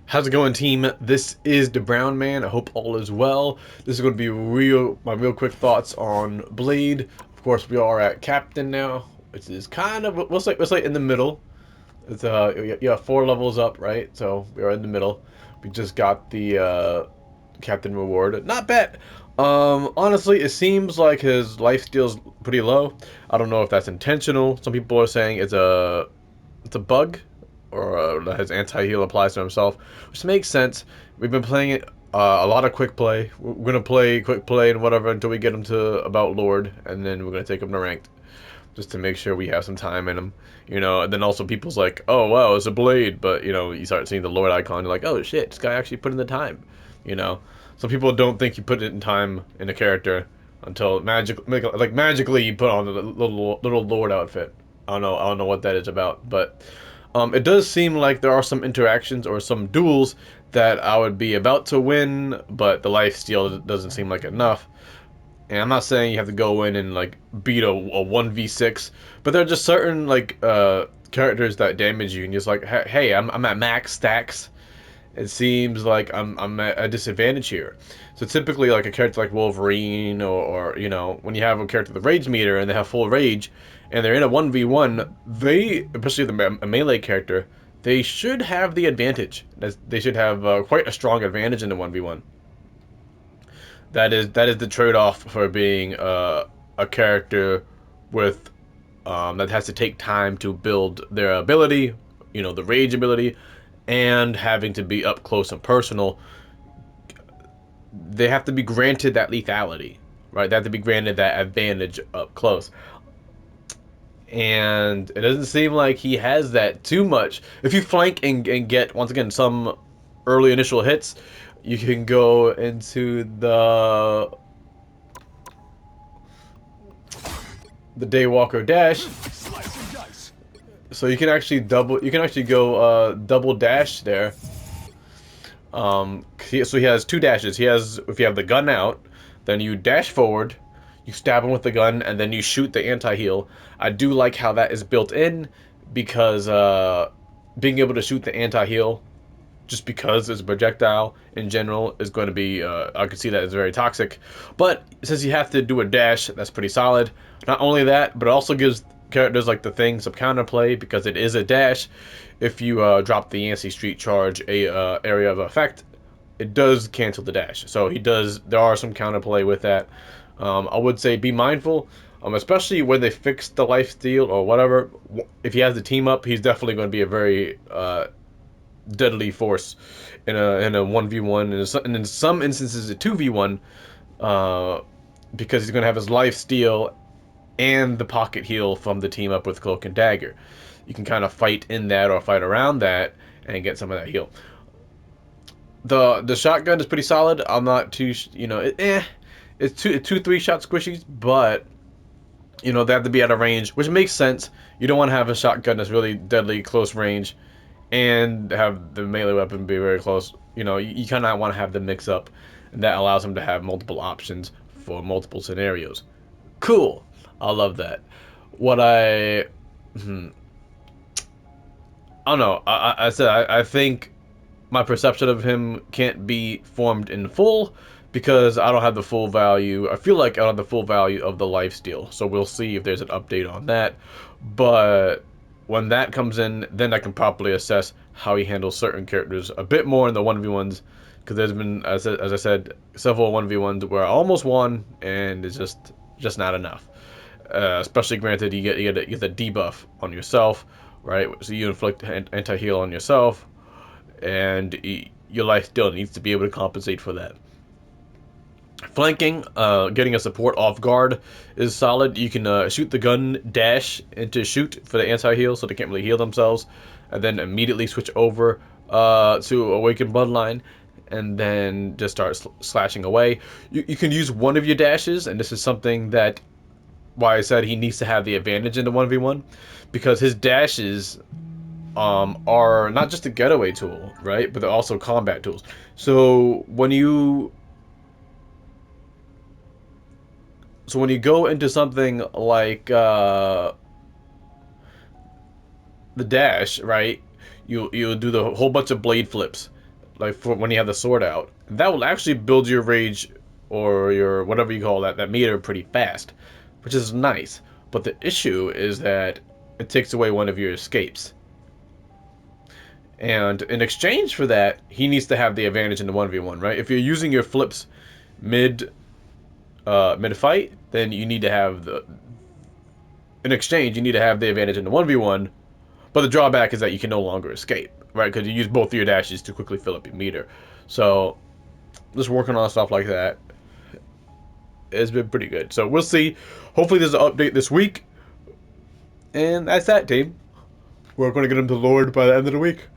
How's it going, team? This is the Brown Man. I hope all is well. This is going to be my real quick thoughts on Blade. Of course, we are at Captain now, which is kind of let's say in the middle. It's yeah, 4 levels up, right? So we are in the middle. We just got the Captain reward. Not bad. Honestly, it seems like his life steal's pretty low. I don't know if that's intentional. Some people are saying it's a bug, or that his anti-heal applies to himself, which makes sense. We've been playing it a lot of quick play. We're gonna play quick play and whatever until we get him to about Lord, and then we're gonna take him to ranked, just to make sure we have some time in him. And then also people's like, oh wow, it's a Blade, but you start seeing the Lord icon, you're like, oh shit, this guy actually put in the time. You know, some people don't think you put it in time in a character until magically you put on the little Lord outfit. I don't know what that is about, but it does seem like there are some interactions or some duels that I would be about to win, but the life steal doesn't seem like enough. And I'm not saying you have to go in and like beat a 1v6, but there are just certain characters that damage you, and you're just like, hey, I'm at max stacks. It seems like I'm at a disadvantage here. So typically, like a character like Wolverine, or when you have a character with a rage meter and they have full rage, and they're in a 1v1, especially a melee character, they should have the advantage. They should have quite a strong advantage in the 1v1. That is the trade-off for being a character with that has to take time to build their ability, the rage ability, and having to be up close and personal. They have to be granted that lethality, right? They have to be granted that advantage up close. And it doesn't seem like he has that too much. If you flank and get, once again, some early initial hits, you can go into the Daywalker dash. So you can actually go double dash there. So he has 2 dashes. If you have the gun out, then you dash forward, you stab him with the gun, and then you shoot the anti-heal. I do like how that is built in, because being able to shoot the anti-heal, just because it's a projectile in general, is going to be, I could see that as very toxic. But since you have to do a dash, that's pretty solid. Not only that, but it also gives characters like the Thing some counterplay, because it is a dash. If you drop the Yancey Street Charge area of effect, it does cancel the dash. So there are some counterplay with that. I would say be mindful, especially when they fix the life steal or whatever. If he has the team up, he's definitely going to be a very deadly force in a 1v1, and in some instances a 2v1, because he's going to have his life steal and the pocket heal from the team up with Cloak and Dagger. You can kind of fight in that or fight around that and get some of that heal. The shotgun is pretty solid. I'm not too, it's two 3-shot squishies, but they have to be out of range, which makes sense. You don't want to have a shotgun that's really deadly close range and have the melee weapon be very close. You kind of want to have the mix up, and that allows him to have multiple options for multiple scenarios. Cool. I love that. What I don't know. I think my perception of him can't be formed in full, because I don't have the full value. I feel like I don't have the full value of the lifesteal. So we'll see if there's an update on that. But when that comes in, then I can properly assess how he handles certain characters a bit more in the 1v1s. Because there's been, as I said, several 1v1s where I almost won, and it's just not enough. Especially granted, you get the debuff on yourself, right? So you inflict anti-heal on yourself, and your life still needs to be able to compensate for that. Flanking, getting a support off guard is solid. You can shoot the gun, dash into shoot for the anti-heal, so they can't really heal themselves, and then immediately switch over to Awaken Bloodline, and then just start slashing away. You can use one of your dashes, and this is something that why I said he needs to have the advantage in the 1v1, because his dashes are not just a getaway tool, right? But they're also combat tools. So when you go into something like the dash, right? You'll do the whole bunch of blade flips, like for when you have the sword out. That will actually build your rage or your whatever you call that meter pretty fast, which is nice. But the issue is that it takes away one of your escapes. And in exchange for that, he needs to have the advantage in the 1v1, right? If you're using your flips mid fight, then you need to have the in exchange you need to have the advantage in the 1v1. But the drawback is that you can no longer escape, right? Because you use both of your dashes to quickly fill up your meter. So just working on stuff like that has been pretty good. So we'll see. Hopefully there's an update this week. And that's that, team. We're going to get him to Lord by the end of the week.